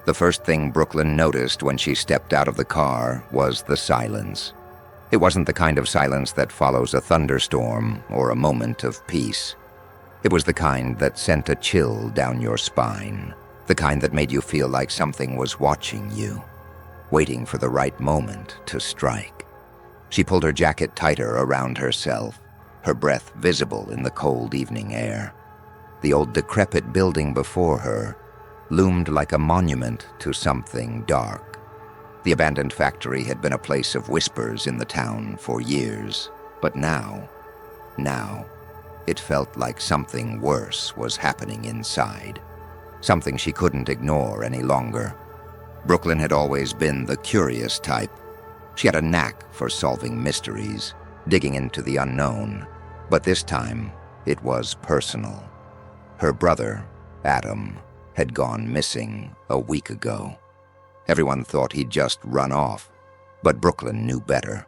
The first thing Brooklyn noticed when she stepped out of the car was the silence. It wasn't the kind of silence that follows a thunderstorm or a moment of peace. It was the kind that sent a chill down your spine, the kind that made you feel like something was watching you, waiting for the right moment to strike. She pulled her jacket tighter around herself, her breath visible in the cold evening air. The old decrepit building before her loomed like a monument to something dark. The abandoned factory had been a place of whispers in the town for years, but now, it felt like something worse was happening inside, something she couldn't ignore any longer. Brooklyn had always been the curious type. She had a knack for solving mysteries, digging into the unknown, but this time it was personal. Her brother, Adam, had gone missing a week ago. Everyone thought he'd just run off, but Brooklyn knew better.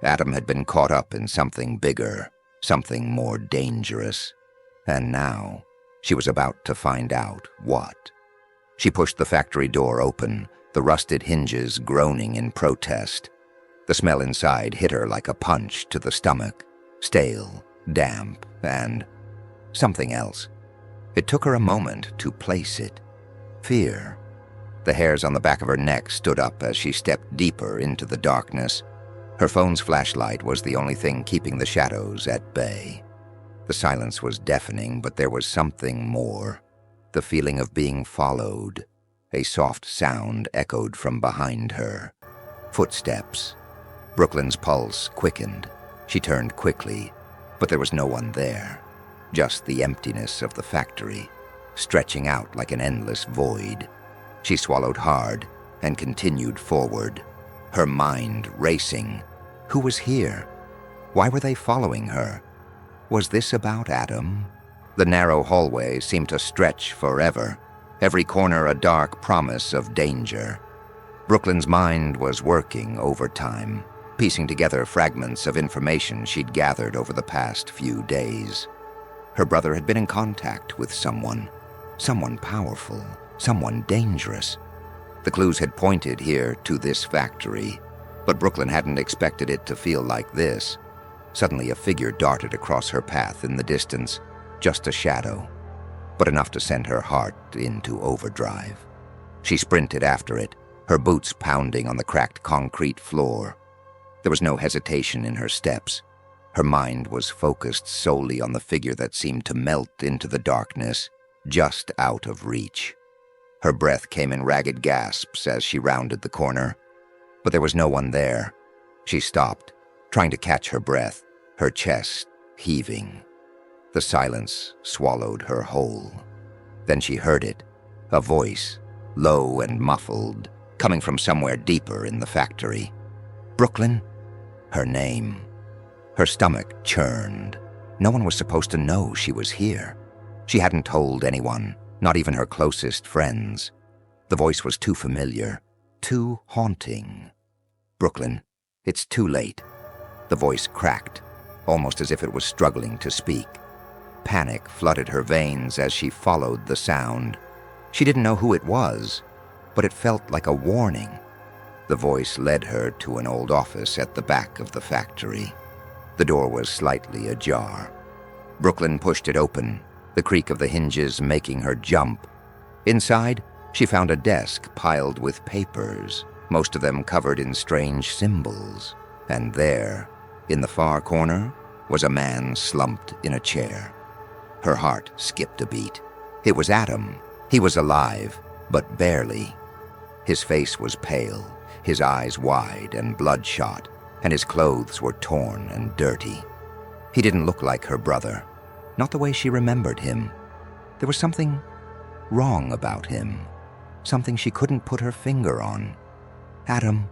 Adam had been caught up in something bigger, something more dangerous, and now she was about to find out what. She pushed the factory door open, the rusted hinges groaning in protest. The smell inside hit her like a punch to the stomach, stale, damp, and something else. It took her a moment to place it. Fear. The hairs on the back of her neck stood up as she stepped deeper into the darkness. Her phone's flashlight was the only thing keeping the shadows at bay. The silence was deafening, but there was something more. The feeling of being followed. A soft sound echoed from behind her. Footsteps. Brooklyn's pulse quickened. She turned quickly, but there was no one there. Just the emptiness of the factory, stretching out like an endless void. She swallowed hard and continued forward, her mind racing. Who was here? Why were they following her? Was this about Adam? The narrow hallway seemed to stretch forever, every corner a dark promise of danger. Brooklyn's mind was working overtime, piecing together fragments of information she'd gathered over the past few days. Her brother had been in contact with someone powerful, someone dangerous. The clues had pointed here to this factory, but Brooklyn hadn't expected it to feel like this. Suddenly a figure darted across her path in the distance, just a shadow, but enough to send her heart into overdrive. She sprinted after it, her boots pounding on the cracked concrete floor. There was no hesitation in her steps. Her mind was focused solely on the figure that seemed to melt into the darkness, just out of reach. Her breath came in ragged gasps as she rounded the corner, but there was no one there. She stopped, trying to catch her breath, her chest heaving. The silence swallowed her whole. Then she heard it, a voice, low and muffled, coming from somewhere deeper in the factory. Brooklyn? Her name. Her stomach churned. No one was supposed to know she was here. She hadn't told anyone, not even her closest friends. The voice was too familiar, too haunting. Brooklyn, it's too late. The voice cracked, almost as if it was struggling to speak. Panic flooded her veins as she followed the sound. She didn't know who it was, but it felt like a warning. The voice led her to an old office at the back of the factory. The door was slightly ajar. Brooklyn pushed it open, the creak of the hinges making her jump. Inside, she found a desk piled with papers, most of them covered in strange symbols. And there, in the far corner, was a man slumped in a chair. Her heart skipped a beat. It was Adam. He was alive, but barely. His face was pale, his eyes wide and bloodshot, and his clothes were torn and dirty. He didn't look like her brother, not the way she remembered him. There was something wrong about him, something she couldn't put her finger on. Adam,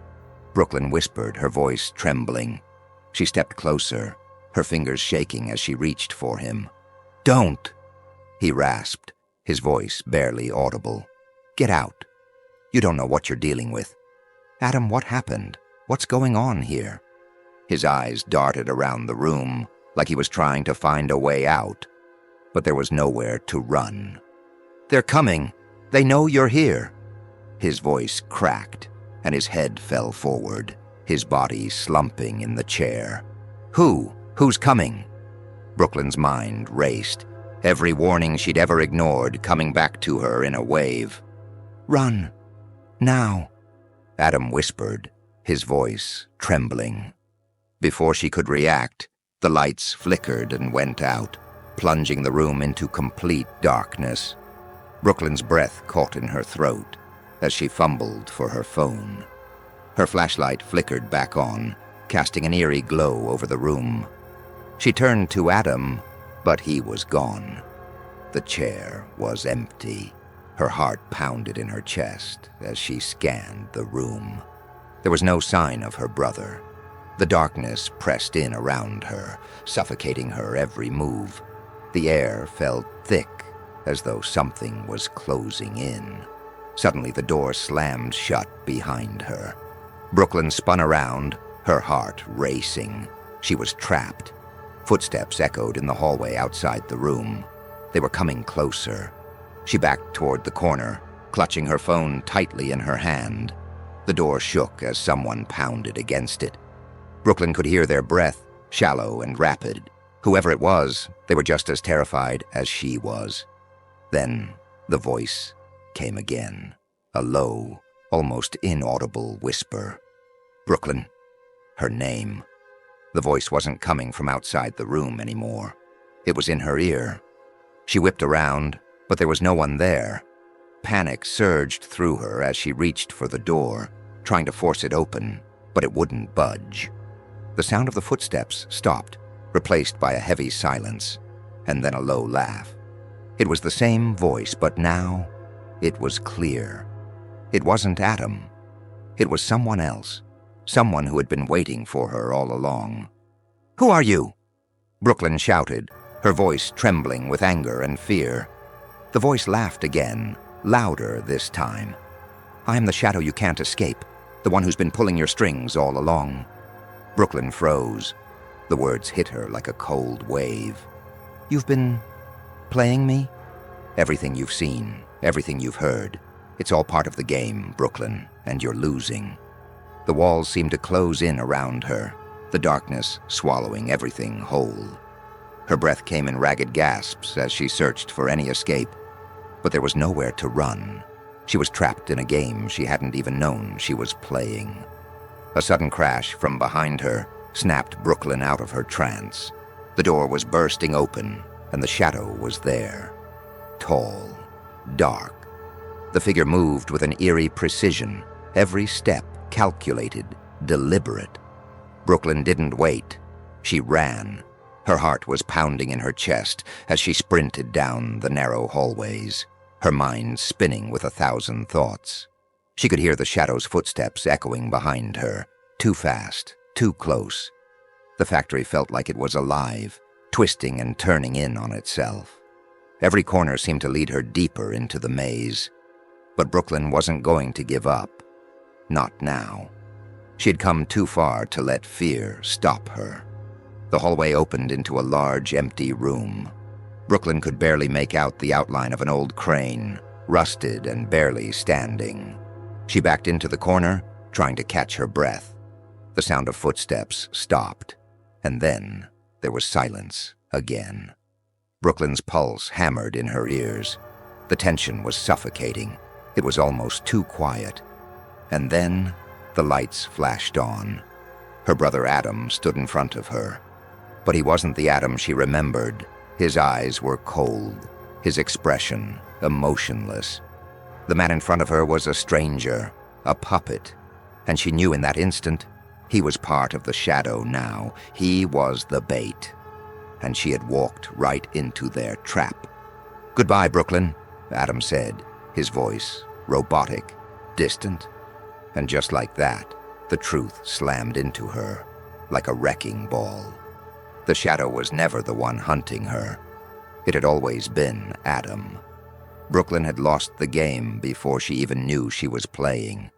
Brooklyn whispered, her voice trembling. She stepped closer, her fingers shaking as she reached for him. Don't, he rasped, his voice barely audible. Get out. You don't know what you're dealing with. Adam, what happened? What's going on here? His eyes darted around the room like he was trying to find a way out, but there was nowhere to run. They're coming. They know you're here. His voice cracked, and his head fell forward, his body slumping in the chair. Who? Who's coming? Brooklyn's mind raced, every warning she'd ever ignored coming back to her in a wave. Run. Now, Adam whispered, his voice trembling. Before she could react, the lights flickered and went out, plunging the room into complete darkness. Brooklyn's breath caught in her throat as she fumbled for her phone. Her flashlight flickered back on, casting an eerie glow over the room. She turned to Adam, but he was gone. The chair was empty. Her heart pounded in her chest as she scanned the room. There was no sign of her brother. The darkness pressed in around her, suffocating her every move. The air felt thick, as though something was closing in. Suddenly, the door slammed shut behind her. Brooklyn spun around, her heart racing. She was trapped. Footsteps echoed in the hallway outside the room. They were coming closer. She backed toward the corner, clutching her phone tightly in her hand. The door shook as someone pounded against it. Brooklyn could hear their breath, shallow and rapid. Whoever it was, they were just as terrified as she was. Then the voice came again, a low, almost inaudible whisper. Brooklyn. Her name. The voice wasn't coming from outside the room anymore. It was in her ear. She whipped around, but there was no one there. Panic surged through her as she reached for the door, trying to force it open, but it wouldn't budge. The sound of the footsteps stopped, replaced by a heavy silence, and then a low laugh. It was the same voice, but now it was clear. It wasn't Adam. It was someone else, someone who had been waiting for her all along. "Who are you?" Brooklyn shouted, her voice trembling with anger and fear. The voice laughed again, louder this time. "I am the shadow you can't escape, the one who's been pulling your strings all along." Brooklyn froze. The words hit her like a cold wave. "You've been playing me? Everything you've seen, everything you've heard. It's all part of the game, Brooklyn, and you're losing." The walls seemed to close in around her, the darkness swallowing everything whole. Her breath came in ragged gasps as she searched for any escape, but there was nowhere to run. She was trapped in a game she hadn't even known she was playing. A sudden crash from behind her snapped Brooklyn out of her trance. The door was bursting open, and the shadow was there. Tall, dark. The figure moved with an eerie precision, every step calculated, deliberate. Brooklyn didn't wait. She ran. Her heart was pounding in her chest as she sprinted down the narrow hallways, her mind spinning with 1,000 thoughts. She could hear the shadow's footsteps echoing behind her, too fast, too close. The factory felt like it was alive, twisting and turning in on itself. Every corner seemed to lead her deeper into the maze. But Brooklyn wasn't going to give up. Not now. She had come too far to let fear stop her. The hallway opened into a large, empty room. Brooklyn could barely make out the outline of an old crane, rusted and barely standing. She backed into the corner, trying to catch her breath. The sound of footsteps stopped, and then there was silence again. Brooklyn's pulse hammered in her ears. The tension was suffocating. It was almost too quiet. And then the lights flashed on. Her brother Adam stood in front of her. But he wasn't the Adam she remembered. His eyes were cold, his expression emotionless. The man in front of her was a stranger, a puppet, and she knew in that instant he was part of the shadow now. He was the bait, and she had walked right into their trap. "Goodbye, Brooklyn," Adam said, his voice robotic, distant. And just like that, the truth slammed into her, like a wrecking ball. The shadow was never the one hunting her. It had always been Adam. Brooklyn had lost the game before she even knew she was playing.